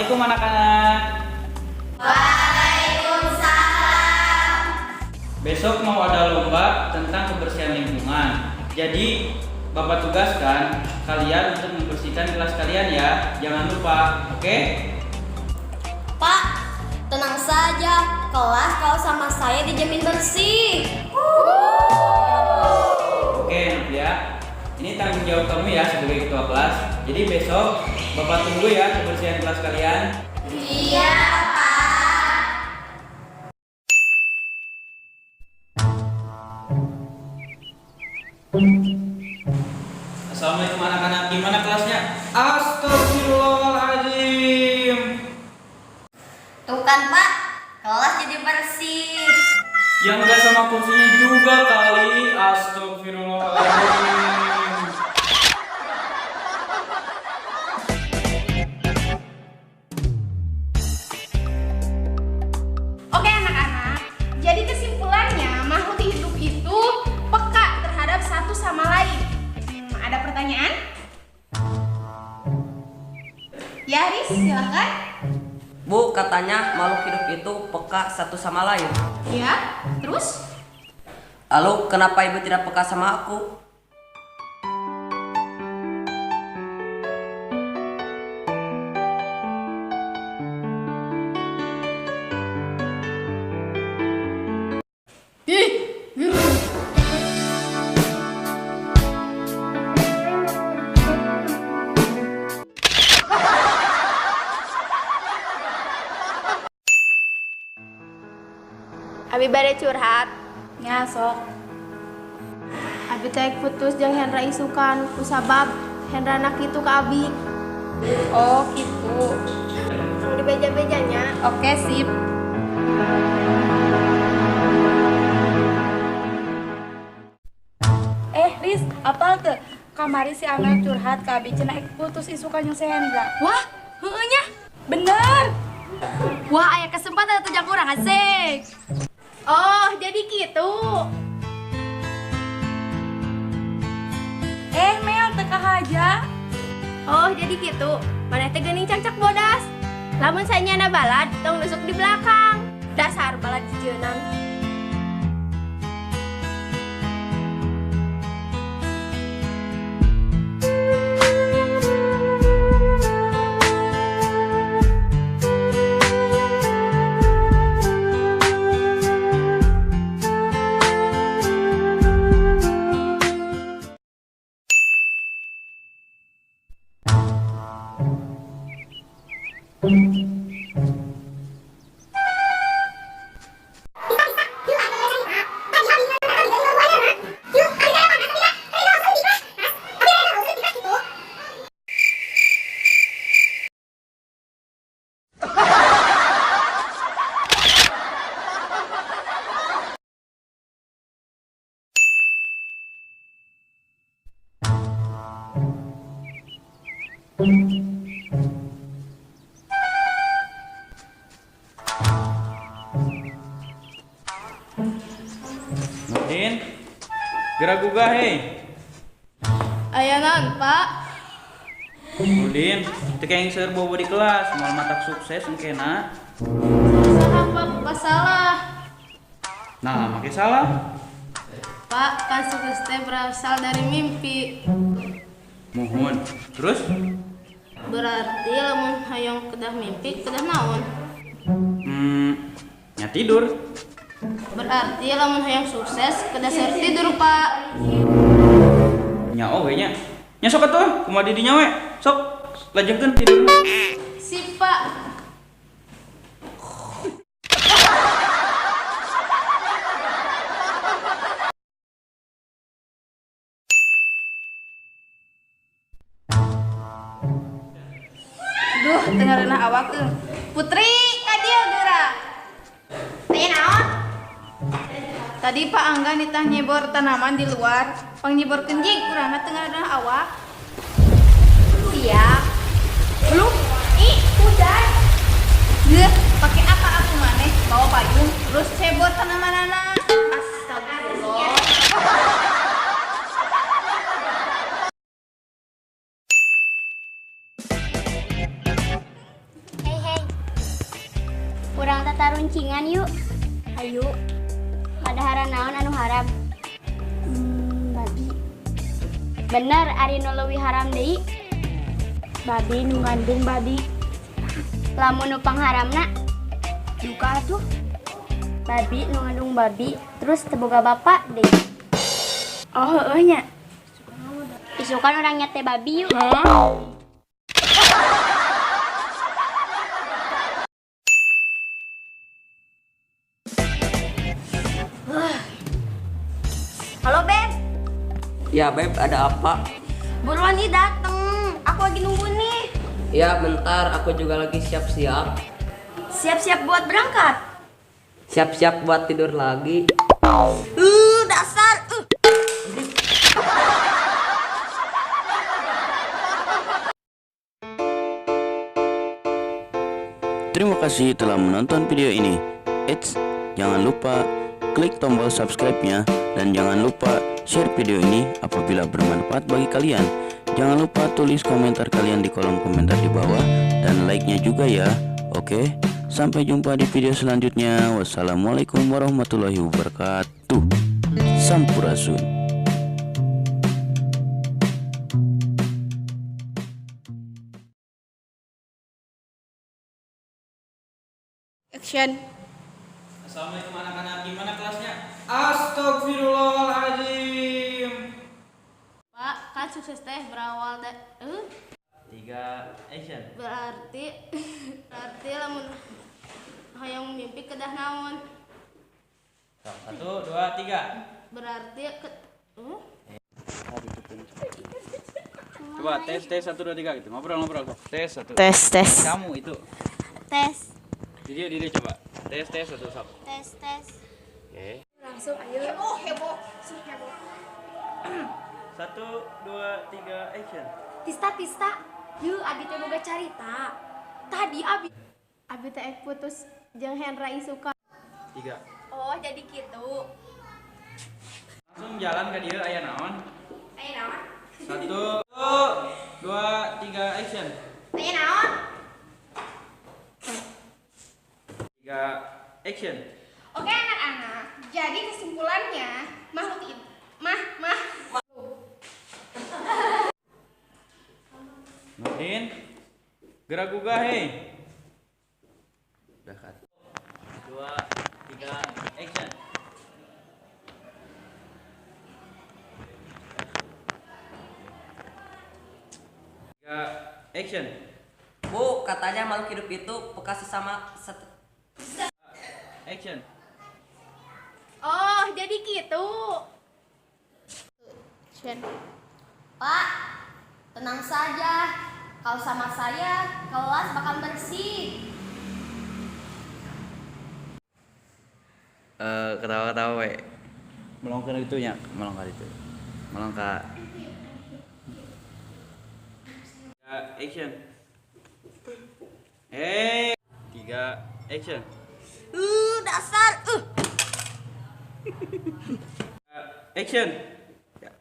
Assalamualaikum anak-anak. Waalaikumsalam. Besok mau ada lomba tentang kebersihan lingkungan. Jadi Bapak tugaskan kalian untuk membersihkan kelas kalian ya. Jangan lupa, oke? Pak, tenang saja. Kelas kalau sama saya dijamin bersih. Oke, Novia. Ini tanggung jawab kamu ya sebagai ketua kelas. Jadi besok Bapak tunggu ya kebersihan kelas kalian. Iya, Pak. Assalamualaikum anak-anak. Gimana kelasnya? Astagfirullahaladzim. Tuh kan, Pak. Kelas jadi bersih. Yang enggak sama kursinya juga kali. Astagfirullahaladzim. Oke anak-anak, jadi kesimpulannya makhluk hidup itu peka terhadap satu sama lain. Ada pertanyaan? Ya Riz, silakan. Bu, katanya makhluk hidup itu peka satu sama lain. Ya, terus? Lalu kenapa ibu tidak peka sama aku? Abi bade curhat. Ya, sok. Abi teh putus jeung Hendra isukan kusabab Hendra nak itu ka Abi. Oh, gitu. Tong di beja-bejanya. Oke, sip. Riz, apal tuh? Kamari si Amel curhat ka Abi cenah putus isukan jeung si Hendra. Wah, heueuh nya. Bener. Wah, aya kesempatan atuh jak urang asik. Oh, jadi gitu. Mel teka aja. Oh, jadi gitu. Maneh teh geuning cangcak bodas. Lamun sanyana balad, tong nusuk di belakang. Dasar balad jijeunan. Nurdin, gerak gugah hei. Aya naon, Pak? Nurdin, teu yang seueur bobo di kelas, moal matak sukses engkena. Salah, Pak, salah. Nah, make salah. Pak, kan sukses teh berasal dari mimpi. Muhun. Terus? Berarti lamun hayang kedah mimpi, kedah naon? Nya tidur. Berarti lamun hayang sukses, kedah seueur tidur, Pak. Nya oge nya. Nya sok atuh, kumaha di dinya we. Sok lajengkeun tidur. Sip, Pak. Duh, dengereunah awak tuh. Putri, ka dieu geura. Aya naon? Tadi Pak Angga nitah nyebor tanaman di luar. Pangnyebor kenjing urang teu ngareunah awak. Siap. Belum? Ih, hujan. Geuh, pakai apa aku maneh? Bawa payung, terus cebor tanamanana. Astagfirullah. Hei Urang tata runcingan yuk. Ayo. Padahara naon anu haram? Babi. Bener, ari nu leuwih haram deui. Babi nu ngandung babi. Lamun nu pangharamna duka tuh. Babi nu ngandung babi, terus teboga bapak deui. Oh, heueuh nya. Isukan orang nyate babi yuk. Halo Beb, Ya Beb, ada apa? buruan nih dateng. Aku lagi nunggu nih. Ya bentar, aku juga lagi siap-siap. Siap-siap buat berangkat. Siap-siap buat tidur lagi. Dasar. Terima kasih telah menonton video ini. Eits, jangan lupa klik tombol subscribe-nya dan jangan lupa share video ini apabila bermanfaat bagi kalian. Jangan lupa tulis komentar kalian di kolom komentar di bawah dan like-nya juga ya. Oke, sampai jumpa di video selanjutnya. Wassalamualaikum warahmatullahi wabarakatuh. Sampurasun. Action. Assalamualaikum anak-anak, gimana kelasnya? Astagfirullahaladzim. Pak, kan sukses teh berawal dari 3 action. berarti lamun hayang mimpi kedah naon? 1, 2, 3. Berarti Coba tes 1, 2, 3 gitu. Ngobrol. Tes 1. Tes. Kamu itu. tes. Diri coba. Tes 1 sok. Tes. Oke. Langsung ayo. Heboh. 1, 2, 3 action. Tista. Yuk, abi teh boga carita. Tadi abi teh putus jeung Hendra Isuka. 3. Oh, jadi gitu. Langsung jalan ke dia aya naon? Ayo naon? 1, 2, 3 action. Ayo naon? 3 action. Oke anak-anak, jadi kesimpulannya makhluk itu Nurdin, gerak gugah hei. Udah kan. 2, 3 action. 3 action. Bu, katanya makhluk hidup itu peka sesama Action. Oh, jadi gitu. Pak, tenang saja. Kalau sama saya, kelas bakal bersih. Ketawa-ketawa we. Melongkar itu nya, melongkar itu. Melongkar. 3 action. 3 action. Dasar. Action. Ya.